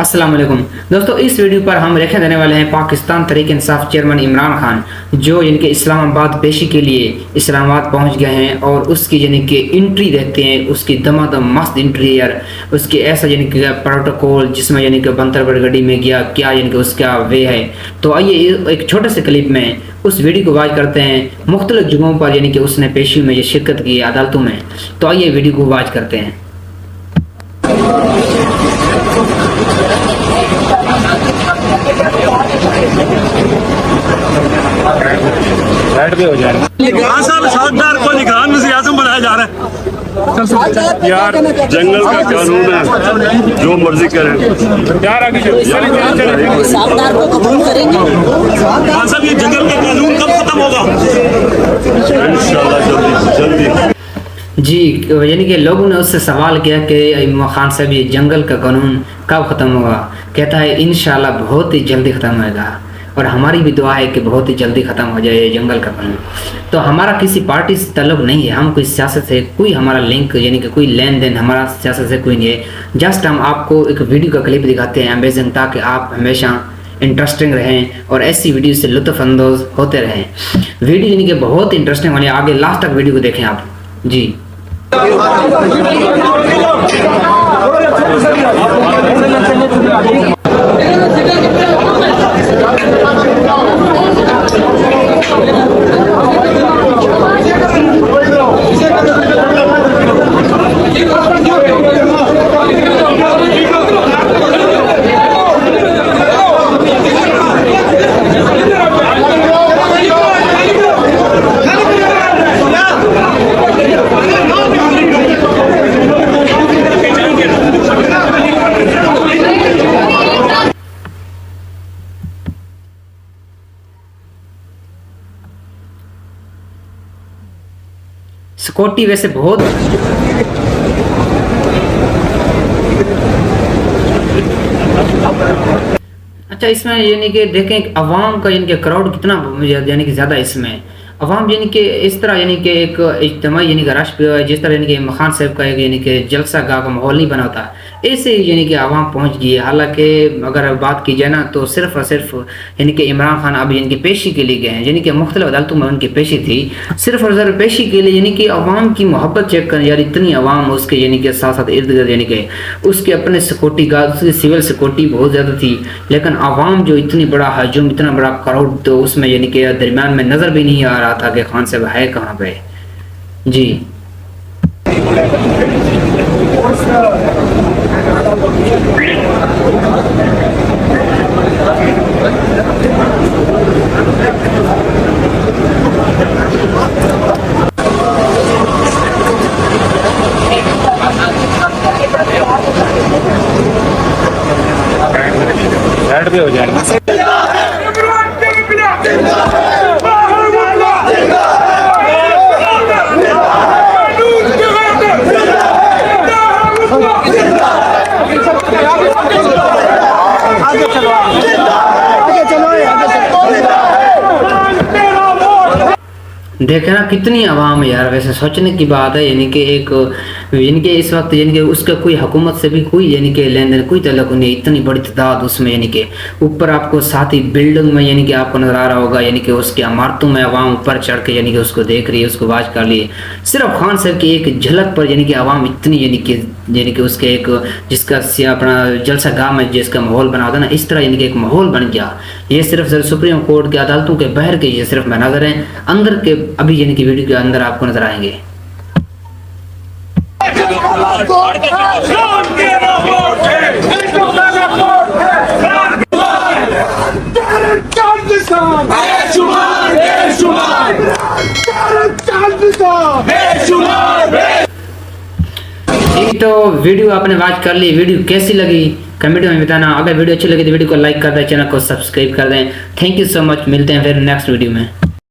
अस्सलाम वालेकुम दोस्तों, इस वीडियो पर हम रेखा देने वाले हैं पाकिस्तान तहरीक इंसाफ चेयरमैन इमरान खान, जो इनके इस्लामाबाद पेशी के लिए इस्लामाबाद पहुंच गए हैं और उसकी यानी कि एंट्री देखते हैं। उसकी दमादम मस्त एंट्री यार, उसकी ऐसा यानी कि प्रोटोकॉल जिसमें यानी कि बंतरबड़ गड्डी में गया क्या यानी कि उसका वे है। तो आइए एक छोटे से क्लिप में उस वीडियो को वॉच करते हैं। मुख्तलिफ जगहों पर यानी कि उसने पेशी में ये शिरकत की अदालतों में, तो आइए वीडियो को वॉच करते हैं। बैठ भी हो जाए। खान साहब साहबदार को निगरान वज़ीर आज़म बनाया जा रहा है। यार जंगल का कानून है, जो मर्जी करें यार आगे साहबदार को कबूल करेंगे। खान साहब ये जंगल का कानून कब खत्म होगा? इंशाल्लाह जल्दी। जी, यानी कि लोगों ने उससे सवाल किया कि खान साहब ये जंगल का कानून कब ख़त्म होगा। कहता है इंशाल्लाह बहुत ही जल्दी ख़त्म होगा, और हमारी भी दुआ है कि बहुत ही जल्दी ख़त्म हो जाए ये जंगल का कानून। तो हमारा किसी पार्टी से ताल्लुक़ नहीं है, हम कोई सियासत से कोई हमारा लिंक यानी कि कोई लेन देन हमारा सियासत से कोई नहीं है। जस्ट हम आपको एक वीडियो का क्लिप दिखाते हैं अमेजिंग, ताकि आप हमेशा इंटरेस्टिंग रहें और ऐसी वीडियो से लुत्फ़अंदोज़ होते रहें। वीडियो यानी कि बहुत इंटरेस्टिंग वाली, आगे लास्ट तक वीडियो को देखें आप जी। सिक्योरिटी वैसे बहुत अच्छा इसमें यानी कि देखें अवाम का यानी कि क्राउड कितना यानी कि ज़्यादा इसमें अवाम यानी कि इस तरह यानी कि एक इज्तिमाई यानी कि रश जिस तरह यानी कि खान साहब का एक यानी कि जलसा गाह का माहौल नहीं बना होता, ऐसे यानी कि आवाम पहुंच गई है। हालांकि अगर बात की जाए ना तो सिर्फ और सिर्फ यानी कि इमरान खान अब यानी कि पेशी के लिए गए हैं, यानी कि मुख्तलिफ अदालतों में उनकी पेशी थी, सिर्फ और सिर्फ पेशी के लिए। यानी कि अवाम की मोहब्बत चेक कर यार, इतनी अवाम उसके यानी कि साथ साथ इर्द गिर्द यानी कि उसके अपने सिक्योरिटी गार्ड, उसकी सिविल सिक्योरिटी बहुत ज़्यादा थी, लेकिन अवाम जो इतनी बड़ा हजूम, इतना बड़ा क्राउड, तो उसमें यानी कि दरमियान में नज़र भी नहीं आ रहा था कि खान साहब है कहाँ पे जी। बैठ भी हो जाए। देखे ना कितनी आवाम है यार, वैसे सोचने की बात है। यानी कि एक यानी कि इस वक्त यानी कि उसका कोई हुकूमत से भी कोई यानी कि लेन देन कोई तल्लुक़ नहीं, इतनी बड़ी तादाद उसमें। यानी कि ऊपर आपको साथ ही बिल्डिंग में यानी कि आपको नज़र आ रहा होगा, यानी कि उसकी इमारतों में आवाम ऊपर चढ़ के यानी कि उसको देख रही है, उसको वाच कर लिए। सिर्फ खान साहब की एक झलक पर यानी कि आवाम इतनी यानी कि उसके एक जिसका अपना जलसा गाह में जिसका माहौल बना होता है ना, इस तरह यानी कि एक माहौल बन गया। ये सिर्फ सुप्रीम कोर्ट की अदालतों के बाहर के ये सिर्फ मनाज़र हैं, अंदर के अभी यानी कि वीडियो के अंदर आपको नजर आएंगे। तो वीडियो आपने वॉच कर ली, वीडियो कैसी लगी कमेंट में बताना। अगर वीडियो अच्छी लगी तो वीडियो को लाइक कर दें, चैनल को सब्सक्राइब कर दें। थैंक यू सो मच, मिलते हैं फिर नेक्स्ट वीडियो में।